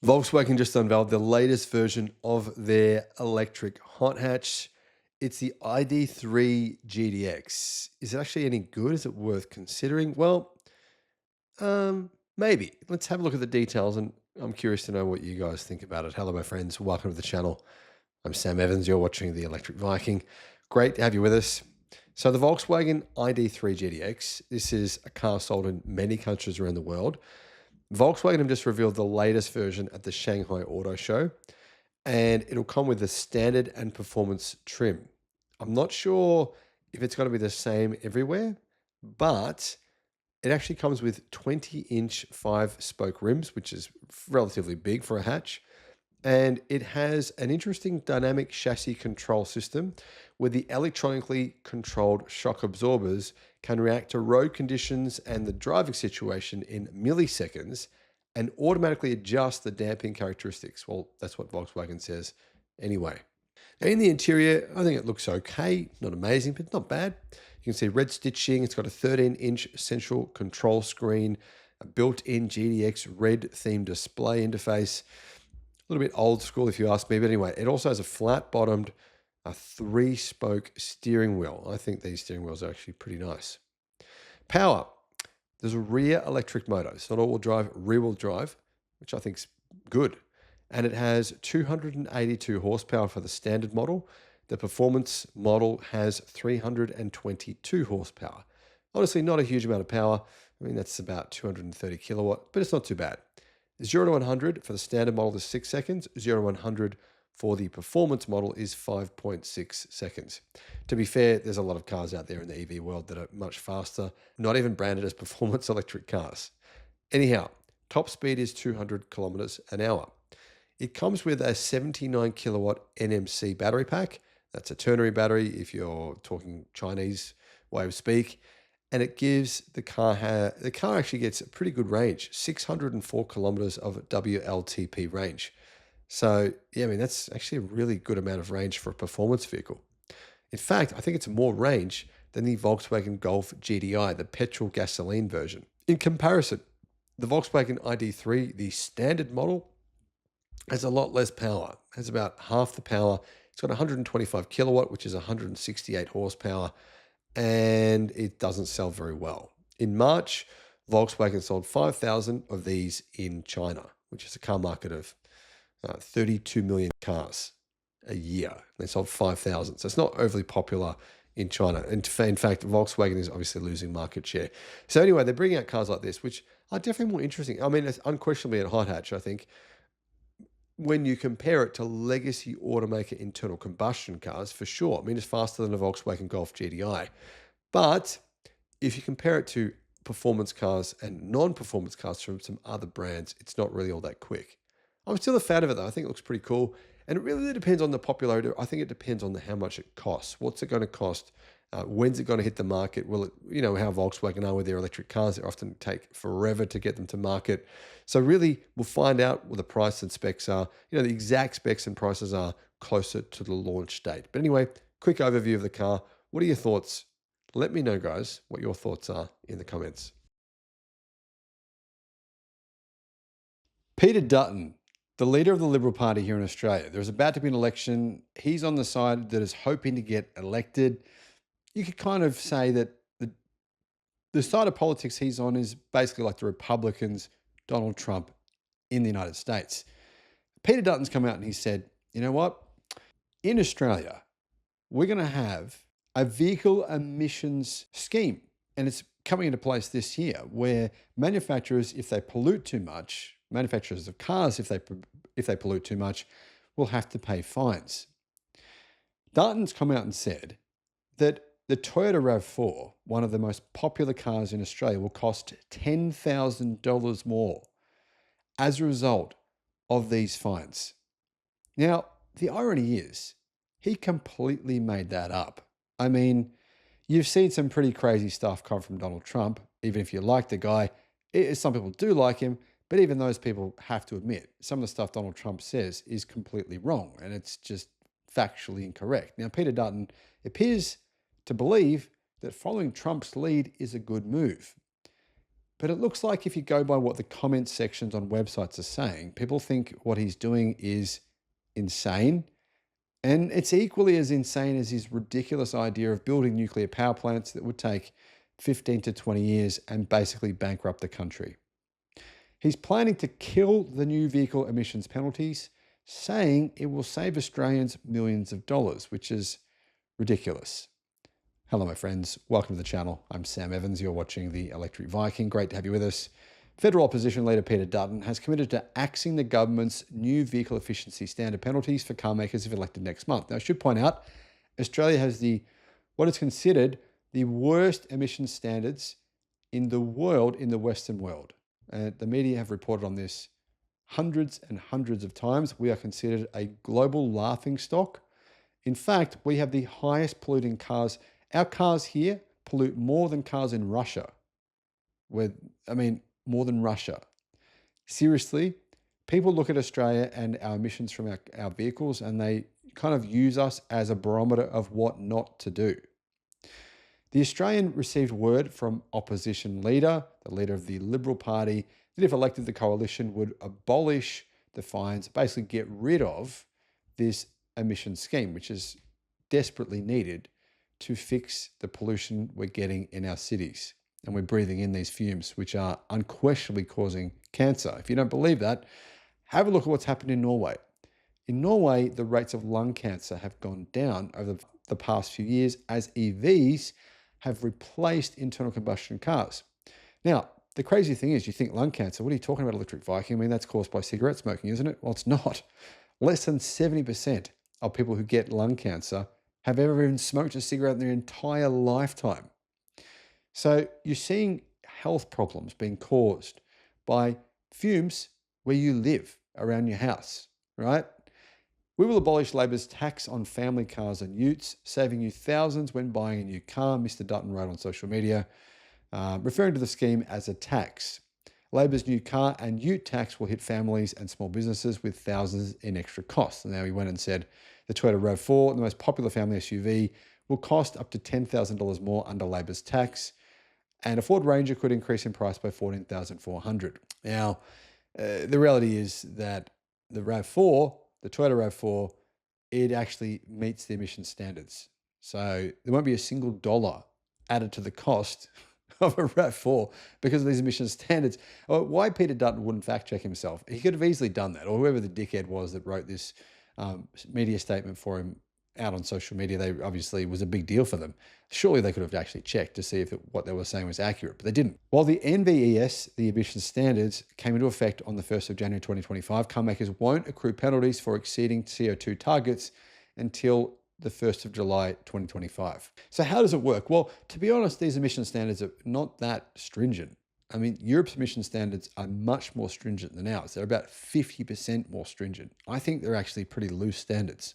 Volkswagen just unveiled the latest version of their electric hot hatch. It's the ID.3 GTX. Is it actually any good? Is it worth considering? Well, maybe. Let's have a look at the details, and I'm curious to know what you guys think about it. Hello, my friends. Welcome to the channel. I'm Sam Evans. You're watching the Electric Viking. Great to have you with us. So the Volkswagen ID.3 GTX, this is a car sold in many countries around the world. Volkswagen have just revealed the latest version at the Shanghai Auto Show, and it'll come with the standard and performance trim. I'm not sure if it's going to be the same everywhere, but it actually comes with 20-inch 5-spoke rims, which is relatively big for a hatch. And it has an interesting dynamic chassis control system where the electronically controlled shock absorbers can react to road conditions and the driving situation in milliseconds and automatically adjust the damping characteristics. Well, that's what Volkswagen says anyway. Now in the interior, I think it looks okay. Not amazing, but not bad. You can see red stitching. It's got a 13-inch central control screen, a built-in GTX red theme display interface. A little bit old school if you ask me, but anyway, it also has a flat-bottomed, a 3-spoke steering wheel. I think these steering wheels are actually pretty nice. Power. There's a rear electric motor. It's not all-wheel drive, rear-wheel drive, which I think is good. And it has 282 horsepower for the standard model. The performance model has 322 horsepower. Honestly, not a huge amount of power. I mean, that's about 230 kilowatt, but it's not too bad. 0 to 100 for the standard model is 6 seconds. 0 to 100 for the performance model is 5.6 seconds. To be fair, there's a lot of cars out there in the EV world that are much faster, not even branded as performance electric cars. Anyhow, top speed is 200 kilometers an hour. It comes with a 79 kilowatt NMC battery pack. That's a ternary battery if you're talking Chinese way of speak. And it gives the car actually gets a pretty good range, 604 kilometers of WLTP range. So yeah, I mean, that's actually a really good amount of range for a performance vehicle. In fact, I think it's more range than the Volkswagen Golf GTI, the petrol gasoline version. In comparison, the Volkswagen ID.3, the standard model, has a lot less power, has about half the power. It's got 125 kilowatt, which is 168 horsepower, and it doesn't sell very well. In March, Volkswagen sold 5,000 of these in China, which is a car market of 32 million cars a year. They sold 5,000. So it's not overly popular in China. And in fact, Volkswagen is obviously losing market share. So anyway, they're bringing out cars like this, which are definitely more interesting. I mean, it's unquestionably a hot hatch, I think. When you compare it to legacy automaker internal combustion cars, for sure. I mean, it's faster than a Volkswagen Golf GTI. But if you compare it to performance cars and non-performance cars from some other brands, it's not really all that quick. I'm still a fan of it though. I think it looks pretty cool. And it really depends on the popularity. I think it depends on how much it costs. What's it going to cost? When's it going to hit the market? Will it, how Volkswagen are with their electric cars, they often take forever to get them to market. So really, we'll find out what the price and specs are. The exact specs and prices are closer to the launch date. But anyway, quick overview of the car. What are your thoughts? Let me know, guys, what your thoughts are in the comments. Peter Dutton, the leader of the Liberal Party here in Australia. There's about to be an election. He's on the side that is hoping to get elected. You could kind of say that the side of politics he's on is basically like the Republicans, Donald Trump in the United States. Peter Dutton's come out and he said, you know what? In Australia, we're going to have a vehicle emissions scheme. And it's coming into place this year where manufacturers, if they pollute too much, manufacturers of cars, if they pollute too much, will have to pay fines. Dutton's come out and said that the Toyota RAV4, one of the most popular cars in Australia, will cost $10,000 more as a result of these fines. Now, the irony is, he completely made that up. I mean, you've seen some pretty crazy stuff come from Donald Trump, even if you like the guy. Some people do like him, but even those people have to admit some of the stuff Donald Trump says is completely wrong, and it's just factually incorrect. Now, Peter Dutton appears to believe that following Trump's lead is a good move. But it looks like if you go by what the comment sections on websites are saying, people think what he's doing is insane. And it's equally as insane as his ridiculous idea of building nuclear power plants that would take 15 to 20 years and basically bankrupt the country. He's planning to kill the new vehicle emissions penalties, saying it will save Australians millions of dollars, which is ridiculous. Hello, my friends. Welcome to the channel. I'm Sam Evans. You're watching the Electric Viking. Great to have you with us. Federal opposition leader Peter Dutton has committed to axing the government's new vehicle efficiency standard penalties for car makers if elected next month. Now, I should point out, Australia has what is considered the worst emissions standards in the world, in the Western world. The media have reported on this hundreds and hundreds of times. We are considered a global laughingstock. In fact, we have the highest polluting cars. Our cars here pollute more than cars in Russia. More than Russia. Seriously, people look at Australia and our emissions from our vehicles and they kind of use us as a barometer of what not to do. The Australian received word from opposition leader, the leader of the Liberal Party, that if elected, the coalition would abolish the fines, basically get rid of this emission scheme, which is desperately needed to fix the pollution we're getting in our cities. And we're breathing in these fumes, which are unquestionably causing cancer. If you don't believe that, have a look at what's happened in Norway. In Norway, the rates of lung cancer have gone down over the past few years as EVs have replaced internal combustion cars. Now, the crazy thing is, you think lung cancer, what are you talking about, Electric Viking? I mean, that's caused by cigarette smoking, isn't it? Well, it's not. Less than 70% of people who get lung cancer have ever even smoked a cigarette in their entire lifetime. So you're seeing health problems being caused by fumes where you live, around your house, right? We will abolish Labor's tax on family cars and utes, saving you thousands when buying a new car, Mr. Dutton wrote on social media, referring to the scheme as a tax. Labor's new car and ute tax will hit families and small businesses with thousands in extra costs. And now he went and said the Toyota RAV4, the most popular family SUV, will cost up to $10,000 more under Labor's tax. And a Ford Ranger could increase in price by $14,400. Now, the reality is that the RAV4, the Toyota RAV4, it actually meets the emission standards. So there won't be a single dollar added to the cost of a RAV4 because of these emission standards. Why Peter Dutton wouldn't fact check himself? He could have easily done that, or whoever the dickhead was that wrote this media statement for him out on social media. They obviously was a big deal for them. Surely they could have actually checked to see if what they were saying was accurate, but they didn't. While the NVES, the emission standards, came into effect on the 1st of January 2025, car makers won't accrue penalties for exceeding CO2 targets until the 1st of July 2025. So how does it work? Well, to be honest, these emission standards are not that stringent. I mean, Europe's emission standards are much more stringent than ours. They're about 50% more stringent. I think they're actually pretty loose standards.